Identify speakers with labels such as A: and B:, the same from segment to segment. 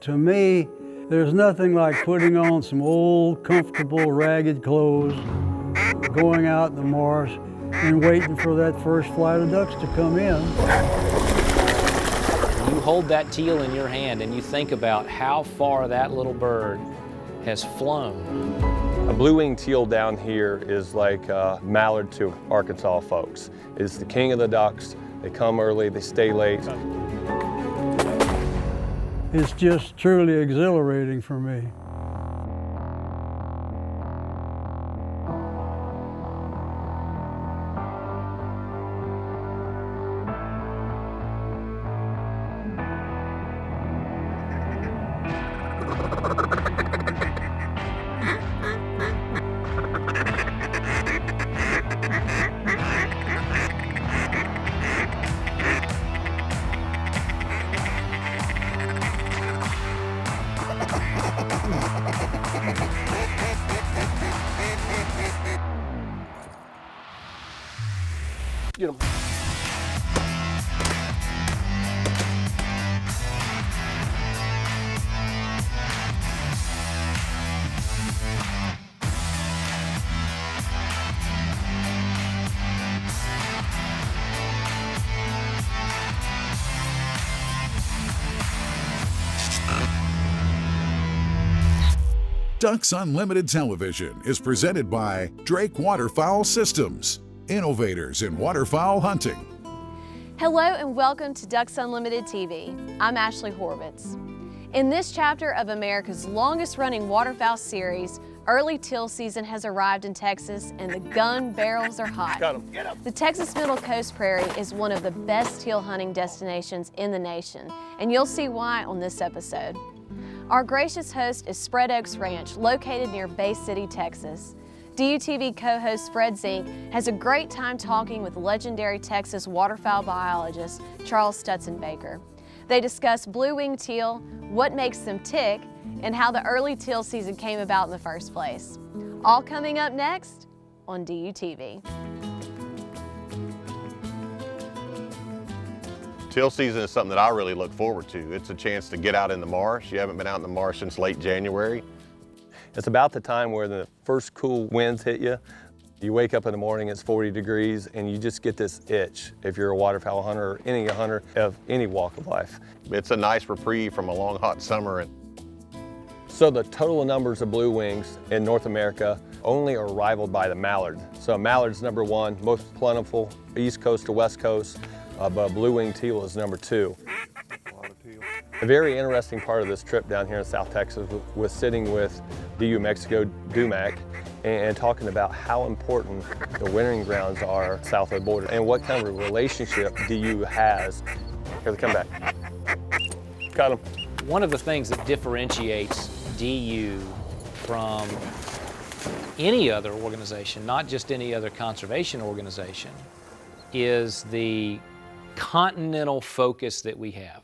A: To me, there's nothing like putting on some old, comfortable, ragged clothes, going out in the marsh, and waiting for that first flight of ducks to come in.
B: You hold that teal in your hand and you think about how far that little bird has flown.
C: A blue-winged teal down here is like a mallard to Arkansas folks. It's the king of the ducks. They come early, they stay late.
A: It's just truly exhilarating for me.
C: Get 'em.
D: Ducks Unlimited Television is presented by Drake Waterfowl Systems, innovators in waterfowl hunting.
E: Hello and welcome to Ducks Unlimited TV. I'm Ashley Horvitz. In this chapter of America's longest running waterfowl series, early teal season has arrived in Texas and the gun barrels are hot.
C: Got 'em. Get 'em.
E: The Texas Middle Coast Prairie is one of the best teal hunting destinations in the nation, and you'll see why on this episode. Our gracious host is Spread Oaks Ranch, located near Bay City, Texas. DUTV co-host Fred Zink has a great time talking with legendary Texas waterfowl biologist Charles Stutzenbaker. They discuss blue-winged teal, what makes them tick, and how the early teal season came about in the first place. All coming up next on DUTV.
F: Teal season is something that I really look forward to. It's a chance to get out in the marsh. You haven't been out in the marsh since late January.
C: It's about the time where the first cool winds hit you. You wake up in the morning, it's 40 degrees, and you just get this itch if you're a waterfowl hunter or any hunter of any walk of life.
F: It's a nice reprieve from a long, hot summer.
C: So the total numbers of blue wings in North America only are rivaled by the mallard. So mallard's number one, most plentiful, east coast to west coast, but blue-winged teal is number two. A very interesting part of this trip down here in South Texas was sitting with DU Mexico DUMAC and talking about how important the wintering grounds are south of the border and what kind of a relationship DU has. Here they come back. Got them.
B: One of the things that differentiates DU from any other organization, not just any other conservation organization, is the continental focus that we have.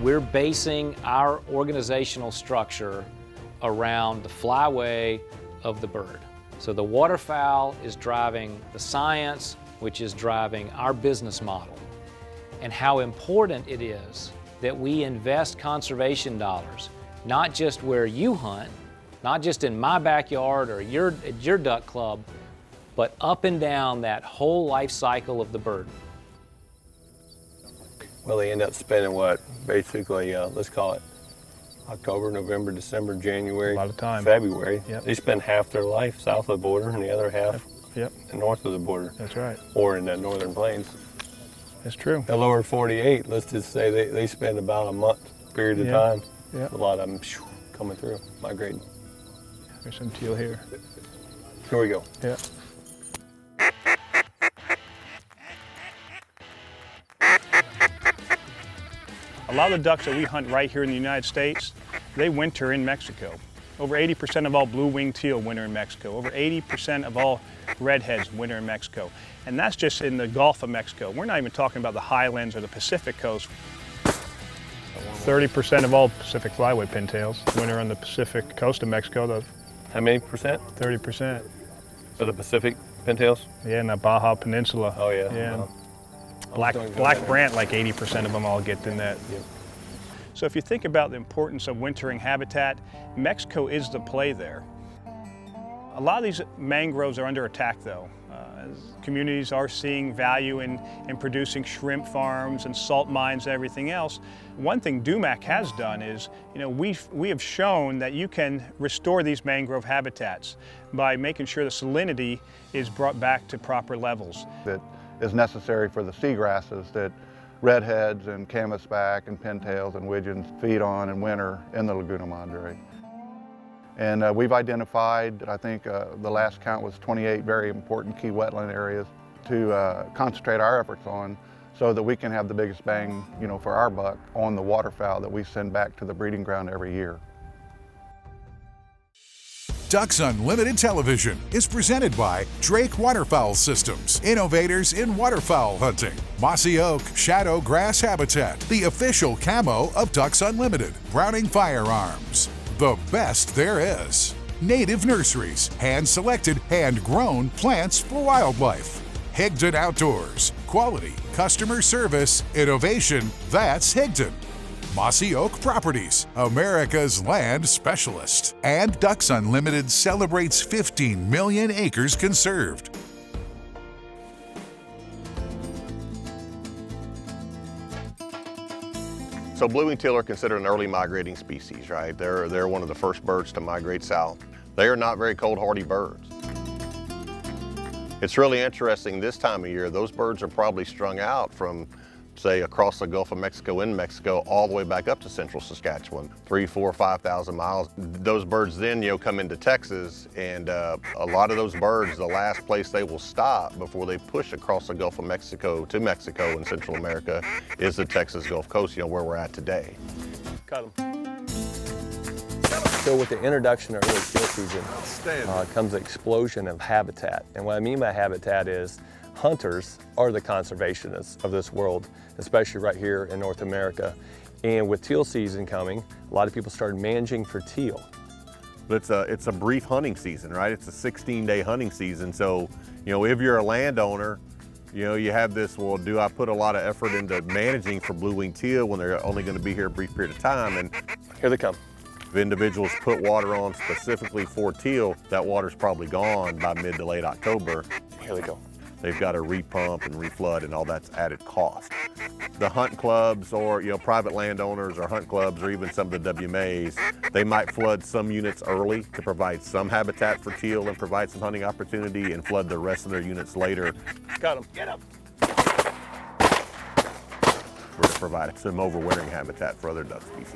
B: We're basing our organizational structure around the flyway of the bird. So the waterfowl is driving the science, which is driving our business model, and how important it is that we invest conservation dollars, not just where you hunt, not just in my backyard or at your duck club, but up and down that whole life cycle of the bird.
C: Well, they end up spending what? Basically, let's call it October, November, December, January,
G: a lot of time.
C: February.
G: Yep.
C: They spend half their life south of the border and the other half north of the border.
G: That's right.
C: Or in the northern plains.
G: That's true.
C: The lower 48, let's just say they spend about a month period of time.
G: Yep.
C: A lot of them coming through, migrating.
G: There's some teal here.
C: Here we go.
G: Yeah. A lot of the ducks that we hunt right here in the United States, they winter in Mexico. Over 80% of all blue-winged teal winter in Mexico. Over 80% of all redheads winter in Mexico. And that's just in the Gulf of Mexico. We're not even talking about the highlands or the Pacific coast. 30% of all Pacific flyway pintails winter on the Pacific coast of Mexico.
C: How many percent?
G: 30%.
C: For the Pacific pintails?
G: Yeah, in the Baja Peninsula.
C: Oh yeah.
G: Yeah.
C: Wow.
G: Black Brant, like 80% of them all get in that.
C: Yep.
G: So if you think about the importance of wintering habitat, Mexico is the play there. A lot of these mangroves are under attack though. Communities are seeing value in producing shrimp farms and salt mines and everything else. One thing DUMAC has done is, we have shown that you can restore these mangrove habitats by making sure the salinity is brought back to proper levels.
H: That is necessary for the seagrasses that redheads and canvasback and pintails and widgeons feed on in winter in the Laguna Madre. And we've identified, I think the last count was 28 very important key wetland areas to concentrate our efforts on so that we can have the biggest bang, for our buck on the waterfowl that we send back to the breeding ground every year.
D: Ducks Unlimited Television is presented by Drake Waterfowl Systems, innovators in waterfowl hunting. Mossy Oak Shadow Grass Habitat, the official camo of Ducks Unlimited. Browning Firearms, the best there is. Native Nurseries, hand-selected, hand-grown plants for wildlife. Higdon Outdoors, quality, customer service, innovation, that's Higdon. Mossy Oak Properties, America's land specialist. And Ducks Unlimited celebrates 15 million acres conserved.
F: So blue-winged teal are considered an early migrating species, right? They're one of the first birds to migrate south. They are not very cold hardy birds. It's really interesting this time of year, those birds are probably strung out from, say, across the Gulf of Mexico in Mexico all the way back up to central Saskatchewan, 3,000, 4,000, 5,000 miles. Those birds then, come into Texas, and a lot of those birds, the last place they will stop before they push across the Gulf of Mexico to Mexico in Central America is the Texas Gulf Coast, where we're at today.
C: Cut them. So with the introduction of early teal season comes an explosion of habitat. And what I mean by habitat is hunters are the conservationists of this world, especially right here in North America. And with teal season coming, a lot of people started managing for teal.
F: It's a brief hunting season, right? It's a 16-day hunting season. So, if you're a landowner, you have this, well, do I put a lot of effort into managing for blue-winged teal when they're only going to be here a brief period of time? And
C: here they come.
F: if individuals put water on specifically for teal, that water's probably gone by mid to late October.
C: Here they go.
F: They've got to repump and reflood, and all that's added cost. The hunt clubs or private landowners or hunt clubs or even some of the WMAs, they might flood some units early to provide some habitat for teal and provide some hunting opportunity, and flood the rest of their units later.
C: Got them. Get them.
F: For providing some overwintering habitat for other duck species.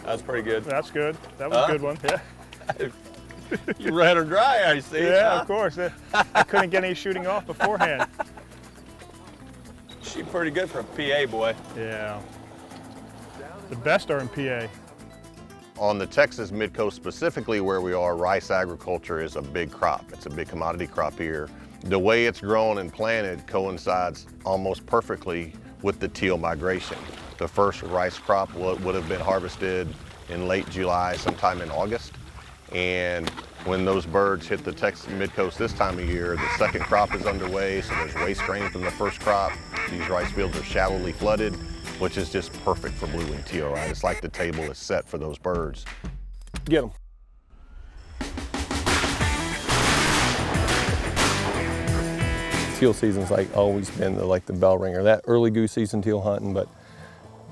C: That's pretty good.
G: That's good. That was a good one. Yeah.
C: You ran her dry, I see.
G: Yeah,
C: huh?
G: of course. I couldn't get any shooting off beforehand.
C: She's pretty good for a PA, boy.
G: Yeah. The best are in PA.
F: On the Texas Mid-Coast specifically where we are, rice agriculture is a big crop. It's a big commodity crop here. The way it's grown and planted coincides almost perfectly with the teal migration. The first rice crop would have been harvested in late July, sometime in August. And when those birds hit the Texas Mid-Coast this time of year, the second crop is underway, so there's waste grain from the first crop. These rice fields are shallowly flooded, which is just perfect for blue-winged teal, right? It's like the table is set for those birds.
C: Get them. Teal season's always been the bell ringer. That early goose season teal hunting, but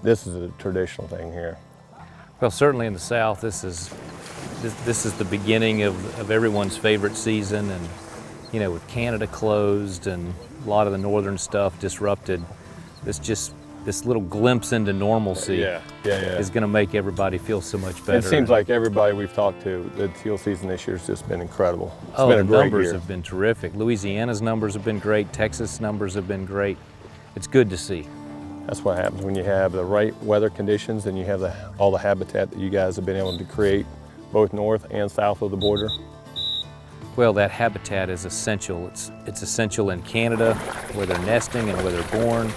C: this is a traditional thing here.
B: Well, certainly in the South, this is the beginning of everyone's favorite season, and with Canada closed and a lot of the northern stuff disrupted, this little glimpse into normalcy is going to make everybody feel so much better.
C: It seems like everybody we've talked to, the teal season this year has just been incredible. It's
B: been a
C: great
B: numbers
C: year.
B: have been terrific. Louisiana's numbers have been great. Texas numbers have been great. It's good to see.
C: That's what happens when you have the right weather conditions and you have all the habitat that you guys have been able to create both north and south of the border.
B: Well, that habitat is essential. It's essential in Canada where they're nesting and where they're born,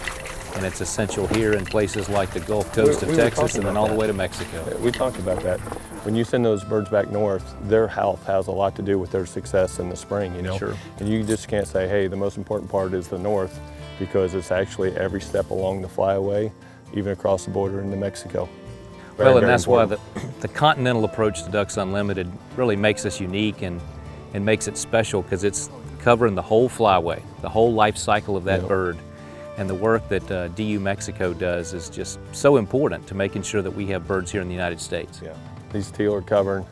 B: and it's essential here in places like the Gulf Coast of Texas and then all the way to Mexico.
C: We talked about that. When you send those birds back north, their health has a lot to do with their success in the spring,
B: Sure.
C: And you just can't say, hey, the most important part is the north, because it's actually every step along the flyaway even across the border into Mexico.
B: Well, and that's why the continental approach to Ducks Unlimited really makes us unique and makes it special, because it's covering the whole flyway, the whole life cycle of that bird. And the work that DU Mexico does is just so important to making sure that we have birds here in the United States.
C: Yeah, these teal are covering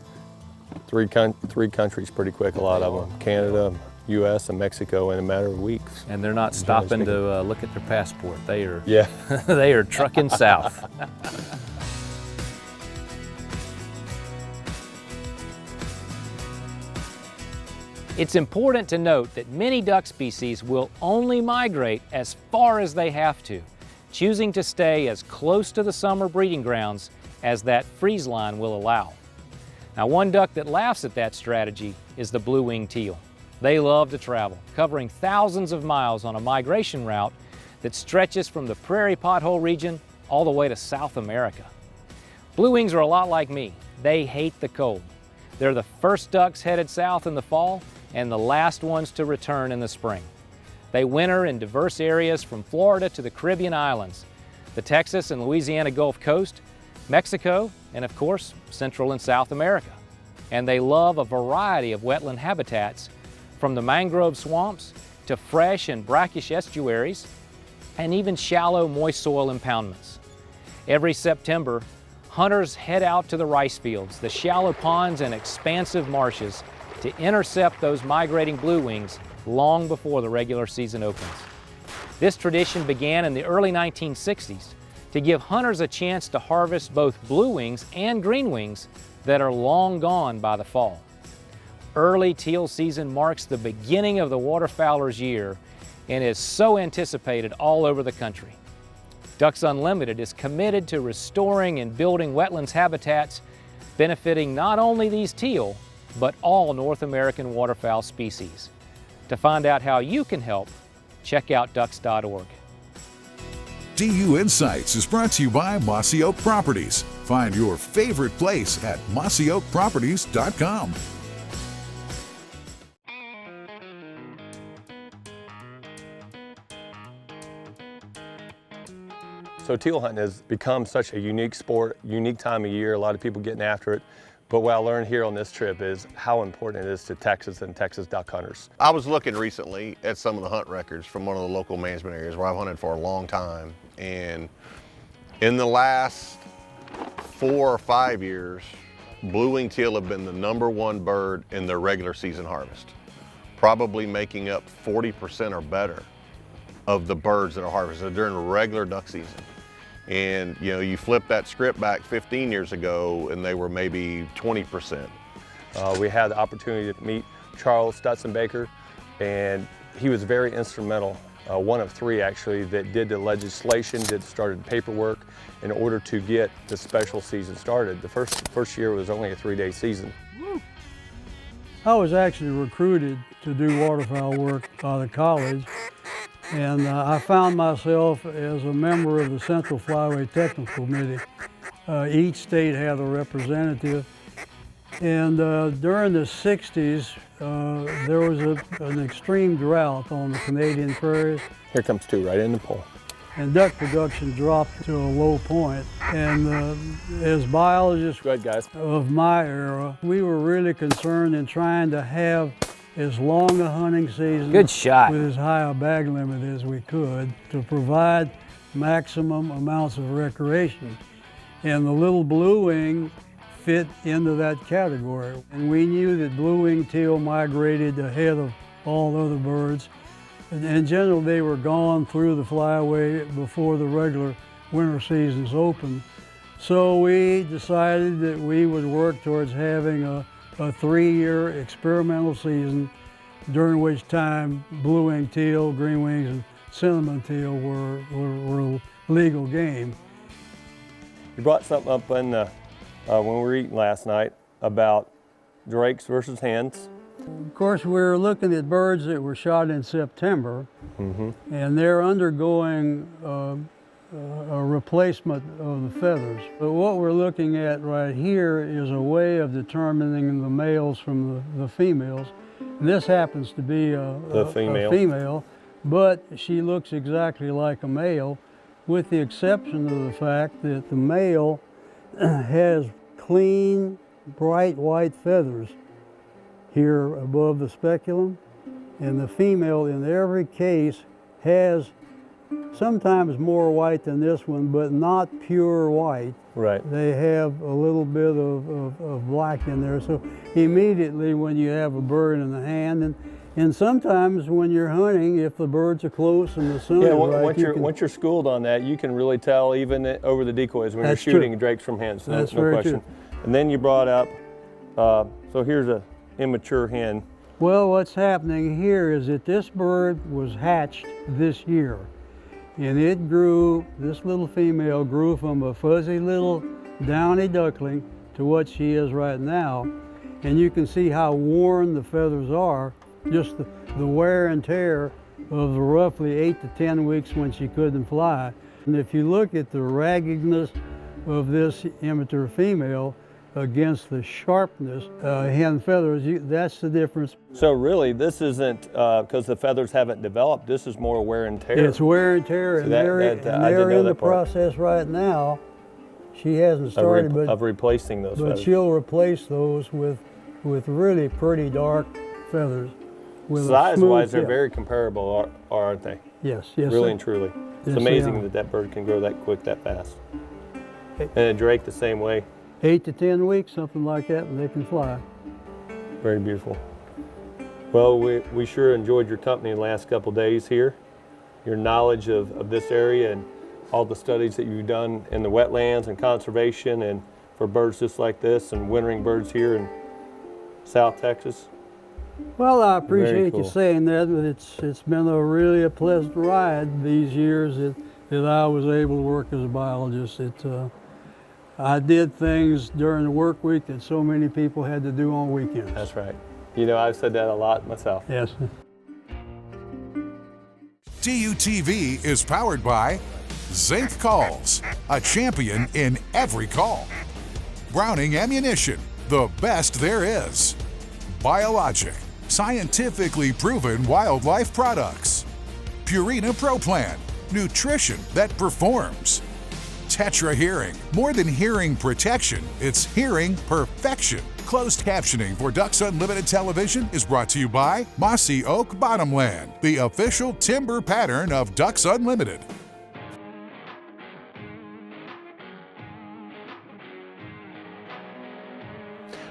C: three countries pretty quick, a lot of them. Canada, U.S., and Mexico in a matter of weeks.
B: And they're not stopping to look at their passport. They are,
C: yeah.
B: they are trucking south. It's important to note that many duck species will only migrate as far as they have to, choosing to stay as close to the summer breeding grounds as that freeze line will allow. Now, one duck that laughs at that strategy is the blue-winged teal. They love to travel, covering thousands of miles on a migration route that stretches from the prairie pothole region all the way to South America. Blue wings are a lot like me. They hate the cold. They're the first ducks headed south in the fall and the last ones to return in the spring. They winter in diverse areas from Florida to the Caribbean islands, the Texas and Louisiana Gulf Coast, Mexico, and of course, Central and South America. And they love a variety of wetland habitats, from the mangrove swamps to fresh and brackish estuaries, and even shallow, moist soil impoundments. Every September, hunters head out to the rice fields, the shallow ponds and expansive marshes to intercept those migrating blue wings long before the regular season opens. This tradition began in the early 1960s to give hunters a chance to harvest both blue wings and green wings that are long gone by the fall. Early teal season marks the beginning of the waterfowler's year and is so anticipated all over the country. Ducks Unlimited is committed to restoring and building wetlands habitats benefiting not only these teal, but all North American waterfowl species. To find out how you can help, check out ducks.org.
D: DU Insights is brought to you by Mossy Oak Properties. Find your favorite place at mossyoakproperties.com.
C: So teal hunting has become such a unique sport, unique time of year, a lot of people getting after it. But what I learned here on this trip is how important it is to Texas and Texas duck hunters.
F: I was looking recently at some of the hunt records from one of the local management areas where I've hunted for a long time. And in the last 4 or 5 years, blue-winged teal have been the #1 bird in their regular season harvest, probably making up 40% or better of the birds that are harvested during regular duck season. And you know, you flip that script back 15 years ago and they were maybe 20%.
C: We had the opportunity to meet Charles Stutzenbaker, and he was very instrumental, one of 3 actually, that did the legislation, started paperwork in order to get the special season started. The first year was only a 3-day season.
A: I was actually recruited to do waterfowl work by the college, and I found myself as a member of the Central Flyway Technical Committee. Each state had a representative, and during the 60s, there was an extreme drought on the Canadian prairies.
C: Here comes 2 right in the pole.
A: And duck production dropped to a low point. And as biologists
C: Go ahead, guys.
A: of my era, we were really concerned in trying to have as long a hunting season
B: Good shot.
A: with as high a bag limit as we could to provide maximum amounts of recreation. And the little blue wing fit into that category. And we knew that blue-winged teal migrated ahead of all other birds. In general, they were gone through the flyway before the regular winter seasons opened. So we decided that we would work towards having a 3-year experimental season during which time blue-winged teal, green wings, and cinnamon teal were legal game.
C: You brought something up when we were eating last night about drakes versus hens.
A: Of course, we're looking at birds that were shot in September, and they're undergoing a replacement of the feathers. But what we're looking at right here is a way of determining the males from the females. And this happens to be a female, but she looks exactly like a male. with the exception of the fact that the male has clean, bright white feathers here above the speculum, and the female in every case has sometimes more white than this one, but not pure white.
C: Right.
A: They have a little bit of black in there. So immediately when you have a bird in the hand, and sometimes when you're hunting, if the birds are close and the sun
C: Yeah,
A: is right,
C: once you're schooled on that, you can really tell even over the decoys when you're
A: That's
C: shooting
A: true.
C: drakes from hens.
A: That's
C: no
A: very
C: question.
A: true.
C: And then you brought up, so here's a immature hen.
A: Well, what's happening here is that this bird was hatched this year, and it grew, this little female grew from a fuzzy little downy duckling to what she is right now. And you can see how worn the feathers are, just the wear and tear of the roughly 8 to 10 weeks when she couldn't fly. And if you look at the raggedness of this immature female against the sharpness hen feathers, that's the difference.
C: So really, this isn't because the feathers haven't developed. This is more wear and tear.
A: It's wear and tear,
C: So
A: and
C: I
A: they're
C: didn't know
A: in the
C: that part.
A: process right now. She hasn't started,
C: of replacing those
A: but
C: feathers.
A: she'll replace those with really pretty dark feathers. With a
C: Size-wise,
A: smooth
C: they're
A: tip.
C: very comparable, aren't they?
A: Yes,
C: Really
A: sir.
C: and truly. It's
A: Yes, they
C: amazing
A: are.
C: that that bird can grow that quick, that fast.
A: Hey.
C: And a drake the same way.
A: 8 to 10 weeks, something like that, and they can fly.
C: Very beautiful. Well, we sure enjoyed your company the last couple days here. Your knowledge of this area and all the studies that you've done in the wetlands and conservation and for birds just like this and wintering birds here in South Texas.
A: Well, I appreciate
C: cool.
A: you saying that, but it's been a pleasant ride these years that I was able to work as a biologist. I did things during the work week that so many people had to do on weekends.
C: That's right. You know, I've said that a lot myself.
A: Yes.
D: DUTV is powered by Zinc Calls, a champion in every call. Browning Ammunition, the best there is. Biologic, scientifically proven wildlife products. Purina Pro Plan, nutrition that performs. Tetra Hearing, more than hearing protection, it's hearing perfection. Closed captioning for Ducks Unlimited Television is brought to you by Mossy Oak Bottomland, the official timber pattern of Ducks Unlimited.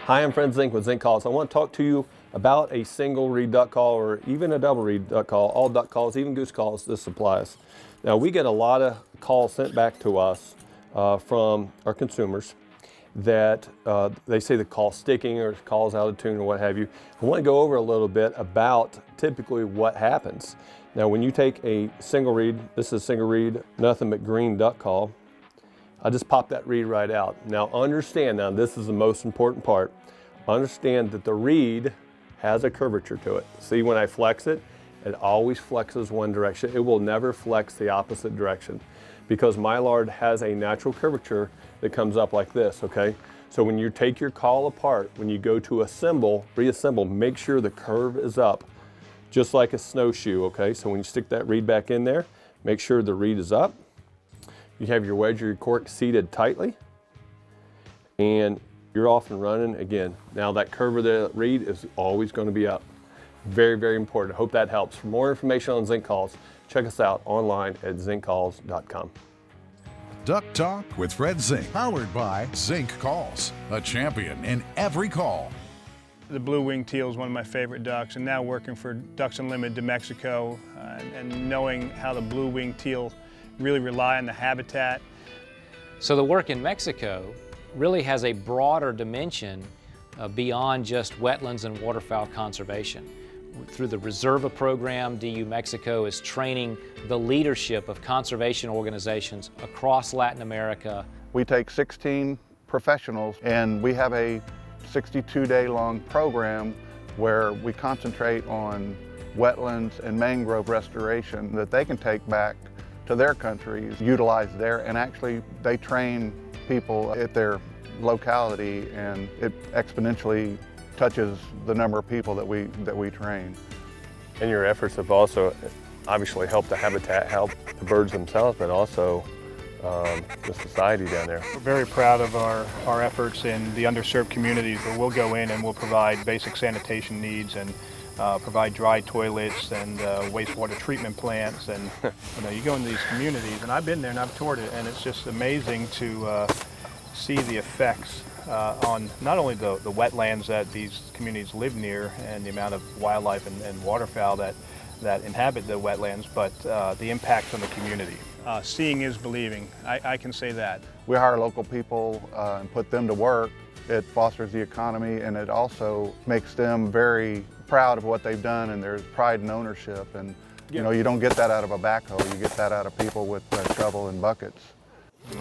C: Hi, I'm Fred Zink with Zink Calls. I want to talk to you about a single reed duck call or even a double reed duck call, all duck calls, even goose calls, this applies. Now we get a lot of calls sent back to us from our consumers that they say the call's sticking or call's out of tune or what have you. I want to go over a little bit about typically what happens. Now when you take a single reed, this is a single reed, nothing but green duck call, I just pop that reed right out. Now understand, now this is the most important part, understand that the reed has a curvature to it. See when I flex it, it always flexes one direction. It will never flex the opposite direction because mylar has a natural curvature that comes up like this, okay? So when you take your call apart, when you go to assemble, reassemble, make sure the curve is up, just like a snowshoe, okay? So when you stick that reed back in there, make sure the reed is up. You have your wedge or your cork seated tightly, and you're off and running again. Now that curve of the reed is always going to be up. Very, very important. I hope that helps. For more information on Zinc Calls, check us out online at zincalls.com.
D: Duck Talk with Fred Zink, powered by Zinc Calls, a champion in every call.
G: The blue-winged teal is one of my favorite ducks, and now working for Ducks Unlimited to Mexico and knowing how the blue-winged teal really rely on the habitat.
B: So the work in Mexico really has a broader dimension beyond just wetlands and waterfowl conservation. Through the Reserva program, DU Mexico is training the leadership of conservation organizations across Latin America.
H: We take 16 professionals and we have a 62-day long program where we concentrate on wetlands and mangrove restoration that they can take back to their countries, utilize there, and actually they train people at their locality, and it exponentially touches the number of people that we train.
C: And your efforts have also obviously helped the habitat, helped the birds themselves, but also the society down there.
G: We're very proud of our efforts in the underserved communities where we'll go in and we'll provide basic sanitation needs and provide dry toilets and wastewater treatment plants. And you go into these communities, and I've been there and I've toured it, and it's just amazing to see the effects on not only the wetlands that these communities live near and the amount of wildlife and waterfowl that inhabit the wetlands, but the impact on the community. Seeing is believing, I can say that.
H: We hire local people and put them to work. It fosters the economy, and it also makes them very proud of what they've done, and there's pride and ownership. And you don't get that out of a backhoe, you get that out of people with a shovel and buckets.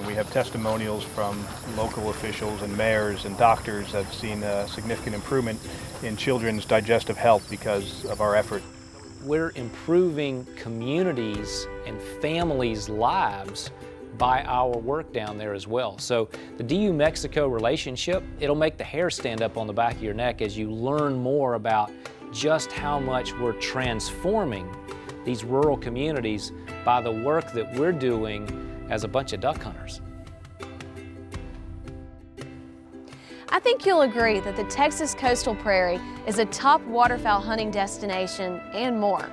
G: We have testimonials from local officials and mayors and doctors that have seen a significant improvement in children's digestive health because of our effort.
B: We're improving communities and families' lives by our work down there as well. So the DU-Mexico relationship, it'll make the hair stand up on the back of your neck as you learn more about just how much we're transforming these rural communities by the work that we're doing as a bunch of duck hunters.
E: I think you'll agree that the Texas Coastal Prairie is a top waterfowl hunting destination and more.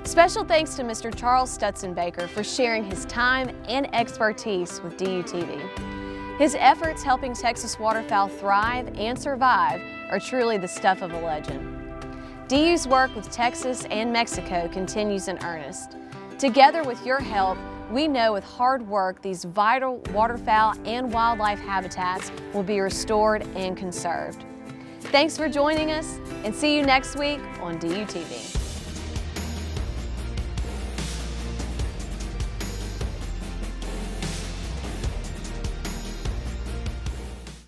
E: Special thanks to Mr. Charles Stutzenbaker for sharing his time and expertise with DUTV. His efforts helping Texas waterfowl thrive and survive are truly the stuff of a legend. DU's work with Texas and Mexico continues in earnest. Together with your help, we know with hard work these vital waterfowl and wildlife habitats will be restored and conserved. Thanks for joining us, and see you next week on DUTV.